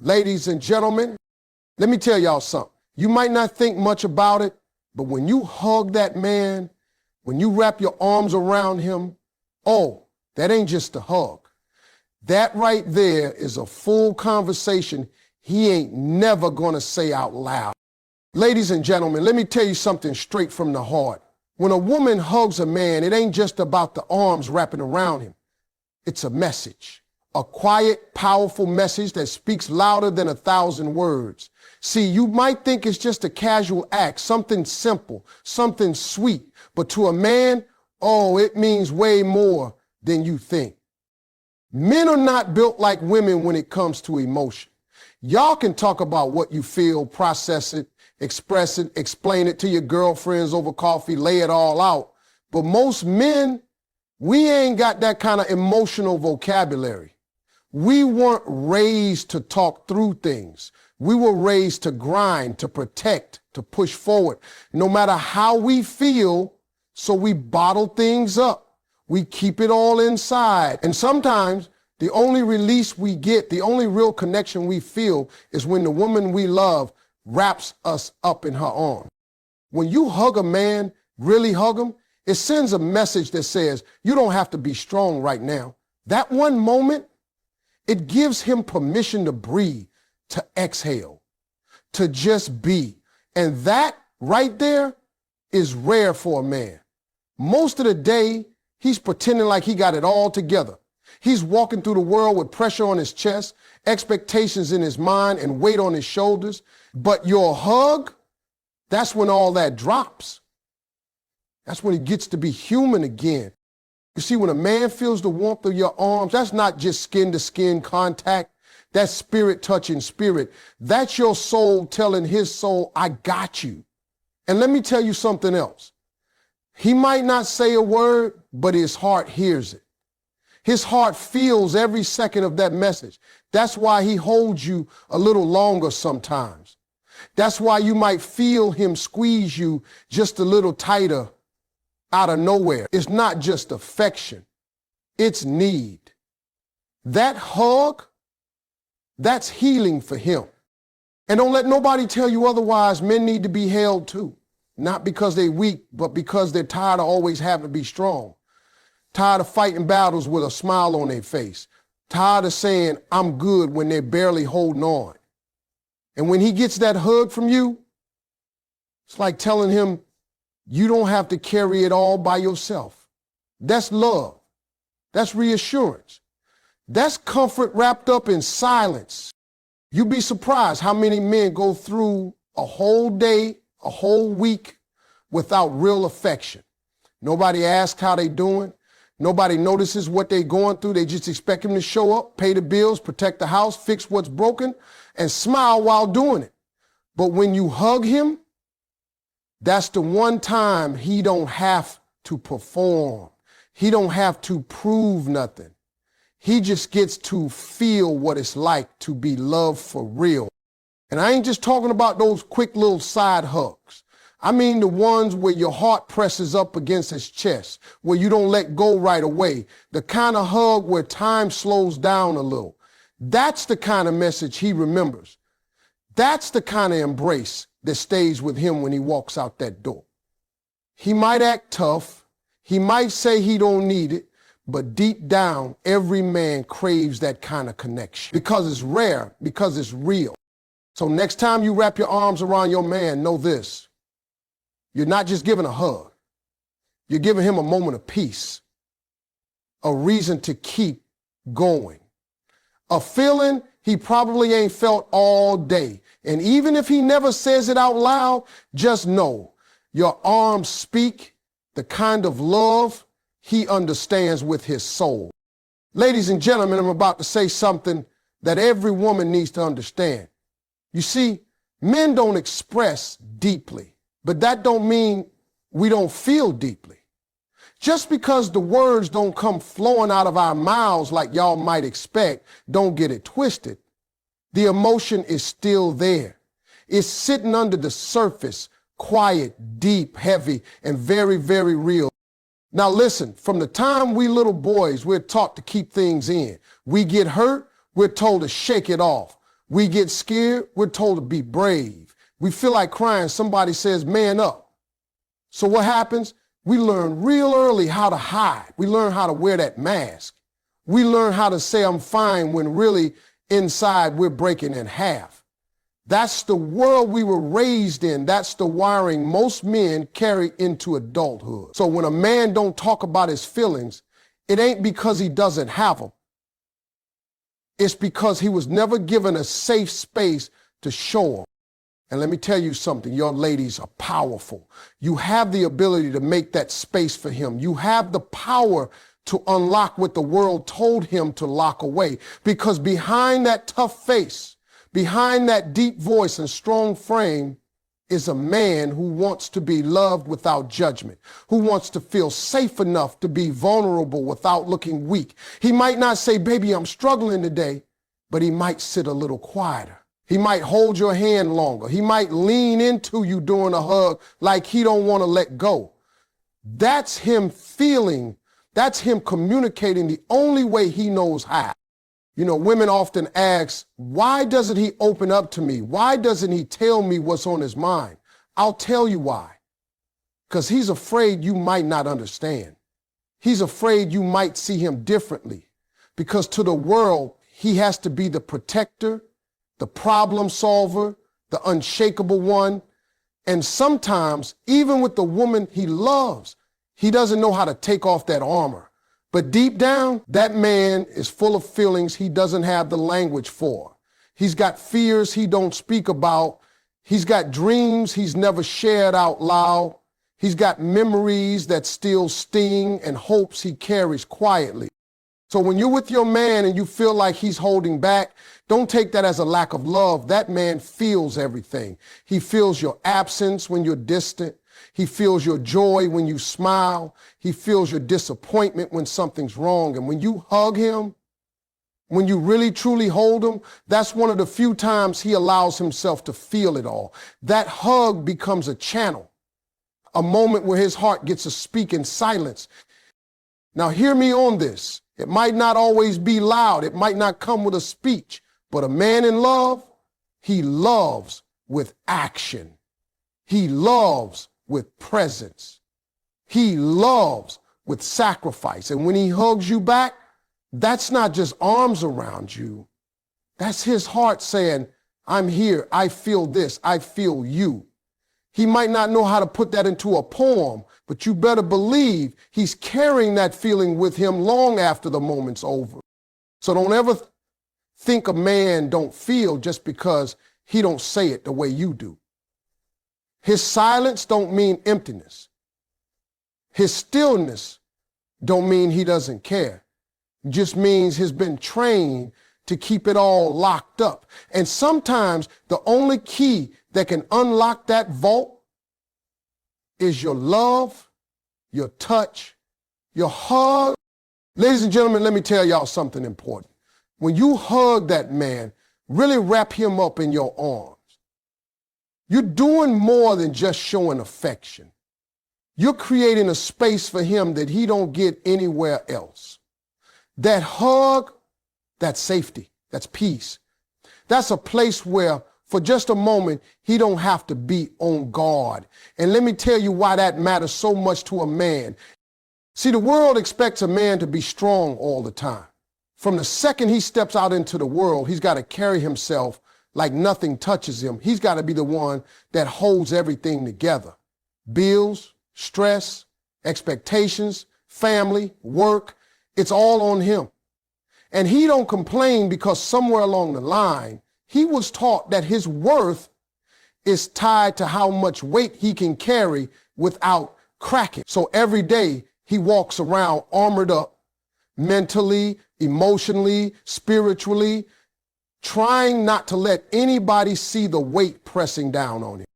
Ladies and gentlemen, let me tell y'all something. You might not think much about it, but when you hug that man, when you wrap your arms around him, oh, that ain't just a hug. That right there is a full conversation he ain't never gonna say out loud. Ladies and gentlemen, let me tell you something straight from the heart. When a woman hugs a man, it ain't just about the arms wrapping around him. It's a message. A quiet, powerful message that speaks louder than 1,000 words. See, you might think it's just a casual act, something simple, something sweet, but to a man, oh, it means way more than you think. Men are not built like women when it comes to emotion. Y'all can talk about what you feel, process it, express it, explain it to your girlfriends over coffee, lay it all out. But most men, we ain't got that kind of emotional vocabulary. We weren't raised to talk through things. We were raised to grind, to protect, to push forward, no matter how we feel. So we bottle things up. We keep it all inside. And sometimes the only release we get, the only real connection we feel is when the woman we love wraps us up in her arms. When you hug a man, really hug him, it sends a message that says, you don't have to be strong right now. That one moment, it gives him permission to breathe, to exhale, to just be. And that right there is rare for a man. Most of the day, he's pretending like he got it all together. He's walking through the world with pressure on his chest, expectations in his mind, and weight on his shoulders. But your hug, that's when all that drops. That's when he gets to be human again. You see, when a man feels the warmth of your arms, that's not just skin-to-skin contact. That's spirit touching spirit. That's your soul telling his soul, I got you. And let me tell you something else. He might not say a word, but his heart hears it. His heart feels every second of that message. That's why he holds you a little longer sometimes. That's why you might feel him squeeze you just a little tighter out of nowhere. It's not just affection, it's need. That hug, that's healing for him. And don't let nobody tell you otherwise. Men need to be held too. Not because they're weak, but because they're tired of always having to be strong. Tired of fighting battles with a smile on their face. Tired of saying, I'm good when they're barely holding on. And when he gets that hug from you, it's like telling him, you don't have to carry it all by yourself. That's love. That's reassurance. That's comfort wrapped up in silence. You'd be surprised how many men go through a whole day, a whole week without real affection. Nobody asks how they doing. Nobody notices what they're going through. They just expect him to show up, pay the bills, protect the house, fix what's broken, and smile while doing it. But when you hug him, that's the one time he don't have to perform. He don't have to prove nothing. He just gets to feel what it's like to be loved for real. And I ain't just talking about those quick little side hugs. I mean the ones where your heart presses up against his chest, where you don't let go right away. The kind of hug where time slows down a little. That's the kind of message he remembers. That's the kind of embrace that stays with him when he walks out that door. He might act tough. He might say he don't need it, but deep down, every man craves that kind of connection because it's rare, because it's real. So next time you wrap your arms around your man, know this. You're not just giving a hug. You're giving him a moment of peace, a reason to keep going, a feeling he probably ain't felt all day. And even if he never says it out loud, just know your arms speak the kind of love he understands with his soul. Ladies and gentlemen, I'm about to say something that every woman needs to understand. You see, men don't express deeply, but that don't mean we don't feel deeply. Just because the words don't come flowing out of our mouths like y'all might expect, don't get it twisted. The emotion is still there. It's sitting under the surface, quiet, deep, heavy, and very, very real. Now listen, from the time we little boys, we're taught to keep things in. We get hurt, we're told to shake it off. We get scared, we're told to be brave. We feel like crying, somebody says, man up. So what happens? We learn real early how to hide. We learn how to wear that mask. We learn how to say I'm fine when really inside we're breaking in half. That's the world we were raised in. That's the wiring most men carry into adulthood. So when a man don't talk about his feelings, it ain't because he doesn't have them. It's because he was never given a safe space to show them. And let me tell you something, your ladies are powerful. You have the ability to make that space for him. You have the power to unlock what the world told him to lock away. Because behind that tough face, behind that deep voice and strong frame is a man who wants to be loved without judgment, who wants to feel safe enough to be vulnerable without looking weak. He might not say, baby, I'm struggling today, but he might sit a little quieter. He might hold your hand longer. He might lean into you during a hug like he don't want to let go. That's him feeling, that's him communicating the only way he knows how. You know, women often ask, why doesn't he open up to me? Why doesn't he tell me what's on his mind? I'll tell you why. Because he's afraid you might not understand. He's afraid you might see him differently. Because to the world, he has to be the protector, the problem solver, the unshakable one. And sometimes, even with the woman he loves, he doesn't know how to take off that armor. But deep down, that man is full of feelings he doesn't have the language for. He's got fears he don't speak about. He's got dreams he's never shared out loud. He's got memories that still sting and hopes he carries quietly. So when you're with your man and you feel like he's holding back, don't take that as a lack of love. That man feels everything. He feels your absence when you're distant. He feels your joy when you smile. He feels your disappointment when something's wrong. And when you hug him, when you really truly hold him, that's one of the few times he allows himself to feel it all. That hug becomes a channel, a moment where his heart gets to speak in silence. Now hear me on this. It might not always be loud. It might not come with a speech, but a man in love, he loves with action. He loves with presence. He loves with sacrifice. And when he hugs you back, that's not just arms around you. That's his heart saying, I'm here. I feel this. I feel you. He might not know how to put that into a poem, but you better believe he's carrying that feeling with him long after the moment's over. So don't ever think a man don't feel just because he don't say it the way you do. His silence don't mean emptiness. His stillness don't mean he doesn't care. It just means he's been trained to keep it all locked up. And sometimes the only key that can unlock that vault is your love, your touch, your hug. Ladies and gentlemen, let me tell y'all something important. When you hug that man, really wrap him up in your arms. You're doing more than just showing affection. You're creating a space for him that he don't get anywhere else. That hug, that's safety, that's peace. That's a place where for just a moment, he don't have to be on guard. And let me tell you why that matters so much to a man. See, the world expects a man to be strong all the time. From the second he steps out into the world, he's got to carry himself like nothing touches him. He's got to be the one that holds everything together. Bills, stress, expectations, family, work, it's all on him. And he don't complain because somewhere along the line, he was taught that his worth is tied to how much weight he can carry without cracking. So every day he walks around armored up, mentally, emotionally, spiritually, trying not to let anybody see the weight pressing down on him.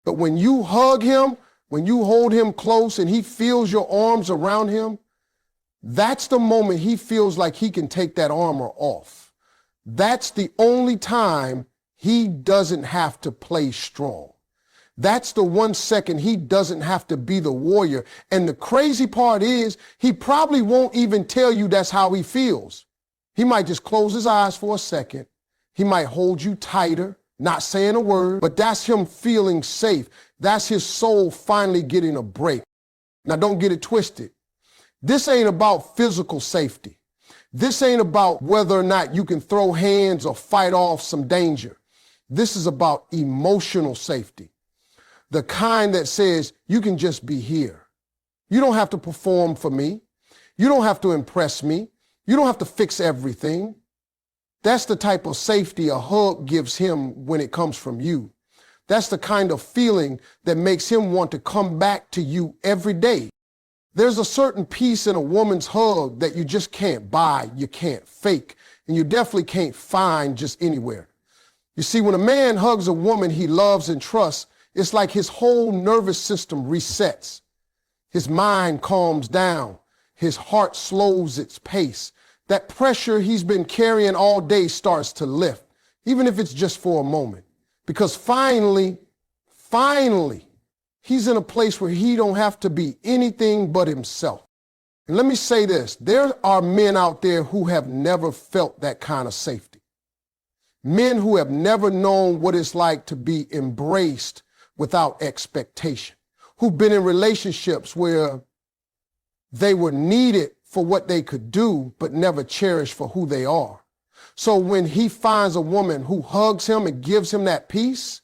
But when you hug him, when you hold him close and he feels your arms around him, that's the moment he feels like he can take that armor off. That's the only time he doesn't have to play strong. That's the 1 second he doesn't have to be the warrior. And the crazy part is he probably won't even tell you that's how he feels. He might just close his eyes for a second. He might hold you tighter, not saying a word, but that's him feeling safe. That's his soul finally getting a break. Now, don't get it twisted. This ain't about physical safety. This ain't about whether or not you can throw hands or fight off some danger. This is about emotional safety. The kind that says you can just be here. You don't have to perform for me. You don't have to impress me. You don't have to fix everything. That's the type of safety a hug gives him when it comes from you. That's the kind of feeling that makes him want to come back to you every day. There's a certain peace in a woman's hug that you just can't buy, you can't fake, and you definitely can't find just anywhere. You see, when a man hugs a woman he loves and trusts, it's like his whole nervous system resets. His mind calms down. His heart slows its pace. That pressure he's been carrying all day starts to lift, even if it's just for a moment. Because finally, he's in a place where he don't have to be anything but himself. And let me say this, there are men out there who have never felt that kind of safety. Men who have never known what it's like to be embraced without expectation, who've been in relationships where they were needed for what they could do, but never cherished for who they are. So when he finds a woman who hugs him and gives him that peace,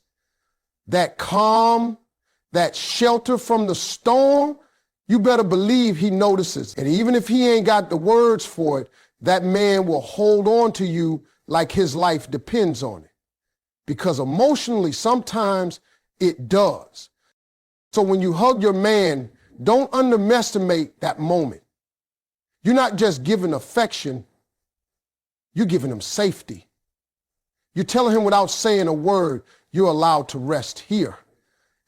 that calm, that shelter from the storm, you better believe he notices. And even if he ain't got the words for it, that man will hold on to you like his life depends on it. Because emotionally, sometimes it does. So when you hug your man, don't underestimate that moment. You're not just giving affection, you're giving him safety. You're telling him without saying a word, you're allowed to rest here.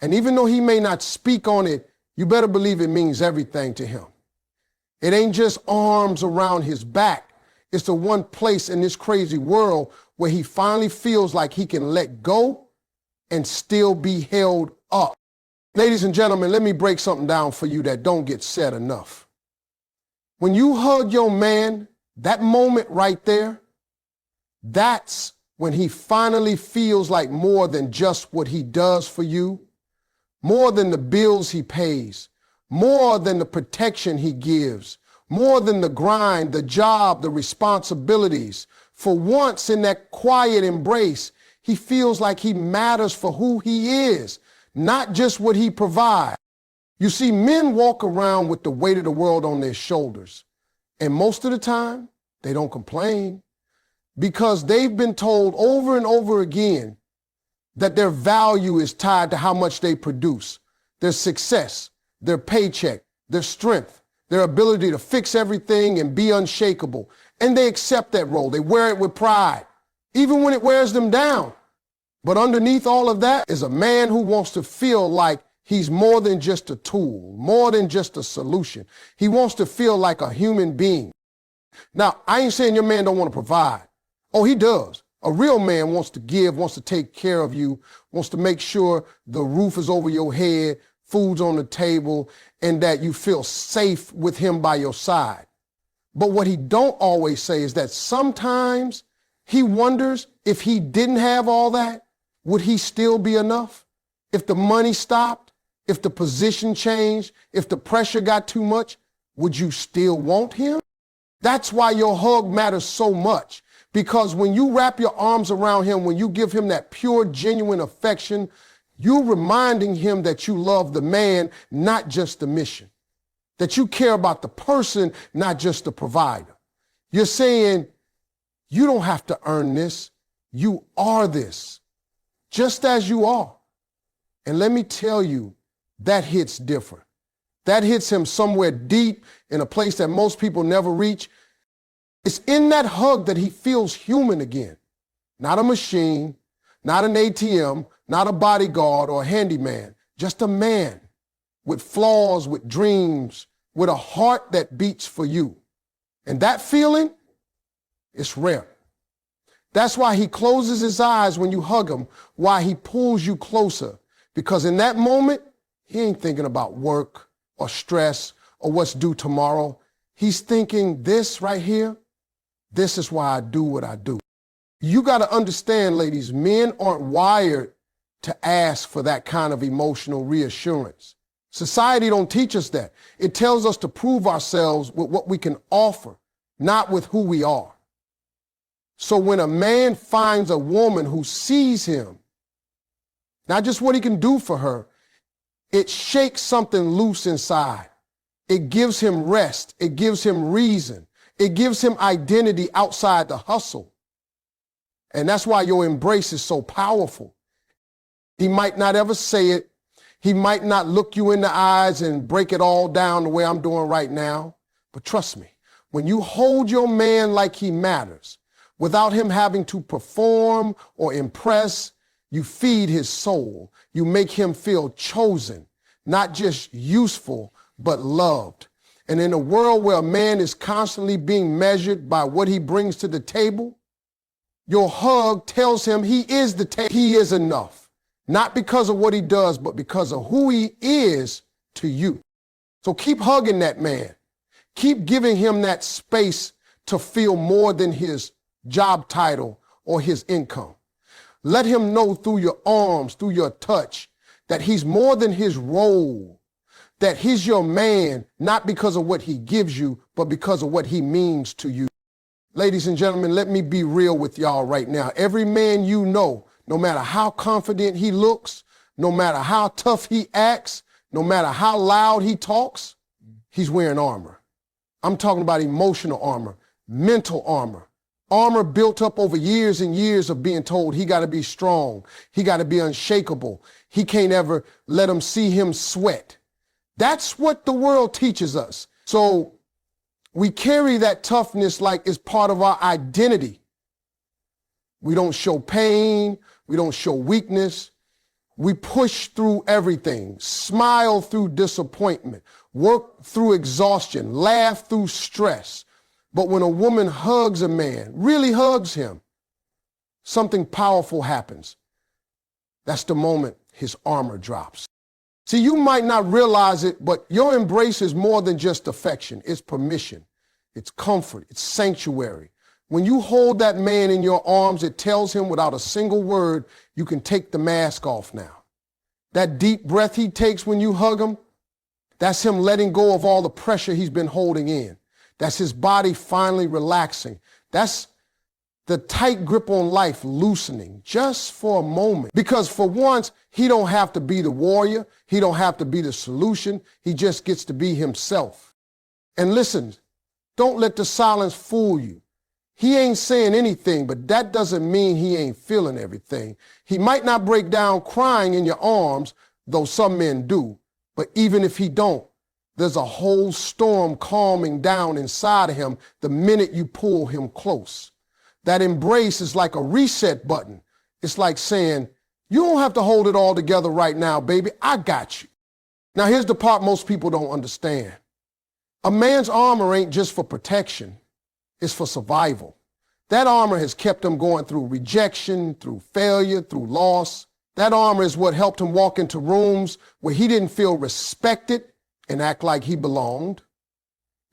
And even though he may not speak on it, you better believe it means everything to him. It ain't just arms around his back. It's the one place in this crazy world where he finally feels like he can let go and still be held up. Ladies and gentlemen, let me break something down for you that don't get said enough. When you hug your man, that moment right there, that's when he finally feels like more than just what he does for you, more than the bills he pays, more than the protection he gives, more than the grind, the job, the responsibilities. For once in that quiet embrace, he feels like he matters for who he is, not just what he provides. You see, men walk around with the weight of the world on their shoulders, and most of the time, they don't complain because they've been told over and over again that their value is tied to how much they produce, their success, their paycheck, their strength, their ability to fix everything and be unshakable. And they accept that role. They wear it with pride, even when it wears them down. But underneath all of that is a man who wants to feel like he's more than just a tool, more than just a solution. He wants to feel like a human being. Now, I ain't saying your man don't want to provide. Oh, he does. A real man wants to give, wants to take care of you, wants to make sure the roof is over your head, food's on the table, and that you feel safe with him by your side. But what he don't always say is that sometimes he wonders if he didn't have all that, would he still be enough? If the money stopped, if the position changed, if the pressure got too much, would you still want him? That's why your hug matters so much. Because when you wrap your arms around him, when you give him that pure, genuine affection, you're reminding him that you love the man, not just the mission. That you care about the person, not just the provider. You're saying, you don't have to earn this. You are this, just as you are. And let me tell you, that hits different. That hits him somewhere deep in a place that most people never reach. It's in that hug that he feels human again. Not a machine, not an ATM, not a bodyguard or a handyman, just a man with flaws, with dreams, with a heart that beats for you. And that feeling, it's rare. That's why he closes his eyes when you hug him, why he pulls you closer. Because in that moment, he ain't thinking about work or stress or what's due tomorrow. He's thinking this right here, this is why I do what I do. You got to understand, ladies, men aren't wired to ask for that kind of emotional reassurance. Society don't teach us that. It tells us to prove ourselves with what we can offer, not with who we are. So when a man finds a woman who sees him, not just what he can do for her, it shakes something loose inside. It gives him rest. It gives him reason. It gives him identity outside the hustle. And that's why your embrace is so powerful. He might not ever say it. He might not look you in the eyes and break it all down the way I'm doing right now. But trust me, when you hold your man like he matters, without him having to perform or impress, you feed his soul. You make him feel chosen, not just useful, but loved. And in a world where a man is constantly being measured by what he brings to the table, your hug tells him he is he is enough. Not because of what he does, but because of who he is to you. So keep hugging that man. Keep giving him that space to feel more than his job title or his income. Let him know through your arms, through your touch, that he's more than his role, that he's your man, not because of what he gives you, but because of what he means to you. Ladies and gentlemen, let me be real with y'all right now. Every man you know, no matter how confident he looks, no matter how tough he acts, no matter how loud he talks, he's wearing armor. I'm talking about emotional armor, mental armor, armor built up over years and years of being told he got to be strong, he got to be unshakable, he can't ever let him see him sweat. That's what the world teaches us. So we carry that toughness like it's part of our identity. We don't show pain. We don't show weakness. We push through everything, smile through disappointment, work through exhaustion, laugh through stress. But when a woman hugs a man, really hugs him, something powerful happens. That's the moment his armor drops. See, you might not realize it, but your embrace is more than just affection. It's permission. It's comfort. It's sanctuary. When you hold that man in your arms, it tells him without a single word, you can take the mask off now. That deep breath he takes when you hug him, that's him letting go of all the pressure he's been holding in. That's his body finally relaxing. That's the tight grip on life loosening just for a moment. Because for once, he don't have to be the warrior. He don't have to be the solution. He just gets to be himself. And listen, don't let the silence fool you. He ain't saying anything, but that doesn't mean he ain't feeling everything. He might not break down crying in your arms, though some men do. But even if he don't, there's a whole storm calming down inside of him the minute you pull him close. That embrace is like a reset button. It's like saying, you don't have to hold it all together right now, baby. I got you. Now, here's the part most people don't understand. A man's armor ain't just for protection. It's for survival. That armor has kept him going through rejection, through failure, through loss. That armor is what helped him walk into rooms where he didn't feel respected and act like he belonged.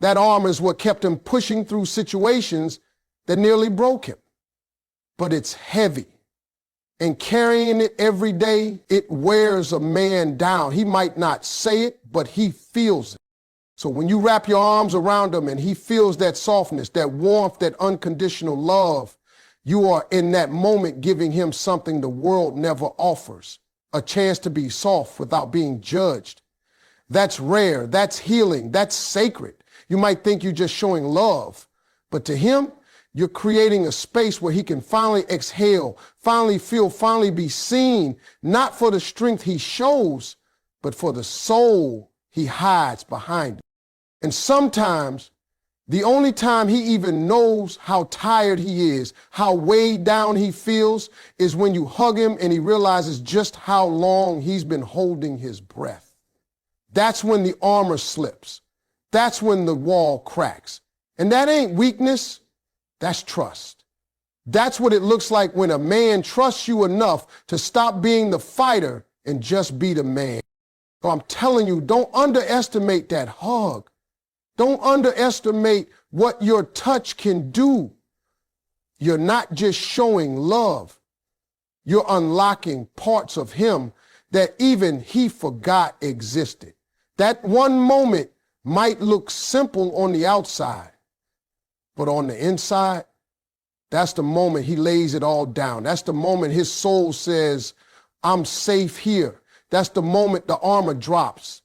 That armor is what kept him pushing through situations that nearly broke him. But it's heavy. And carrying it every day, it wears a man down. He might not say it, but he feels it. So when you wrap your arms around him and he feels that softness, that warmth, that unconditional love, you are in that moment giving him something the world never offers, a chance to be soft without being judged. That's rare, that's healing, that's sacred. You might think you're just showing love, but to him, you're creating a space where he can finally exhale, finally feel, finally be seen, not for the strength he shows, but for the soul he hides behind it. And sometimes, the only time he even knows how tired he is, how weighed down he feels, is when you hug him and he realizes just how long he's been holding his breath. That's when the armor slips. That's when the wall cracks. And that ain't weakness, that's trust. That's what it looks like when a man trusts you enough to stop being the fighter and just be the man. So I'm telling you, don't underestimate that hug. Don't underestimate what your touch can do. You're not just showing love. You're unlocking parts of him that even he forgot existed. That one moment might look simple on the outside, but on the inside, that's the moment he lays it all down. That's the moment his soul says, I'm safe here. That's the moment the armor drops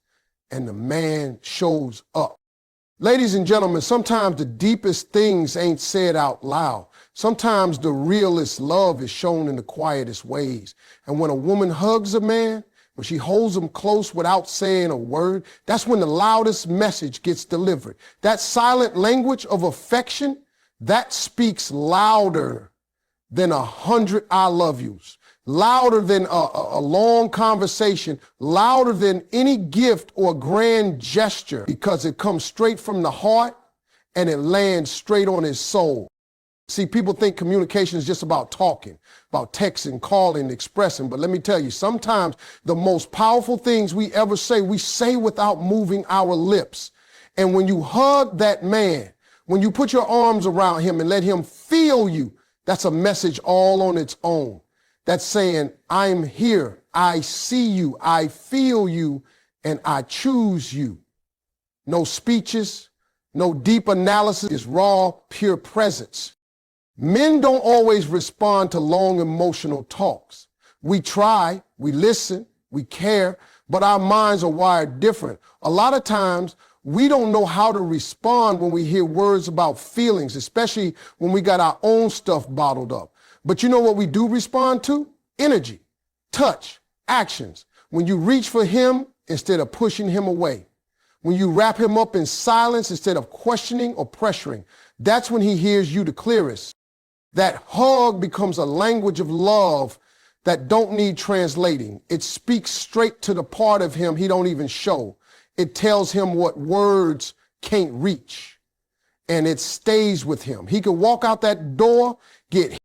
and the man shows up. Ladies and gentlemen, sometimes the deepest things ain't said out loud. Sometimes the realest love is shown in the quietest ways. And when a woman hugs a man, when she holds him close without saying a word, that's when the loudest message gets delivered. That silent language of affection, that speaks louder than 100 I love yous, louder than a long conversation, louder than any gift or grand gesture, because it comes straight from the heart and it lands straight on his soul. See, people think communication is just about talking, about texting, calling, expressing. But let me tell you, sometimes the most powerful things we ever say, we say without moving our lips. And when you hug that man, when you put your arms around him and let him feel you, that's a message all on its own. That's saying, I'm here, I see you, I feel you, and I choose you. No speeches, no deep analysis, it's raw, pure presence. Men don't always respond to long emotional talks. We try, we listen, we care, but our minds are wired different. A lot of times, we don't know how to respond when we hear words about feelings, especially when we got our own stuff bottled up. But you know what we do respond to? Energy, touch, actions. When you reach for him instead of pushing him away. When you wrap him up in silence instead of questioning or pressuring. That's when he hears you the clearest. That hug becomes a language of love that don't need translating. It speaks straight to the part of him he don't even show. It tells him what words can't reach. And it stays with him. He can walk out that door, get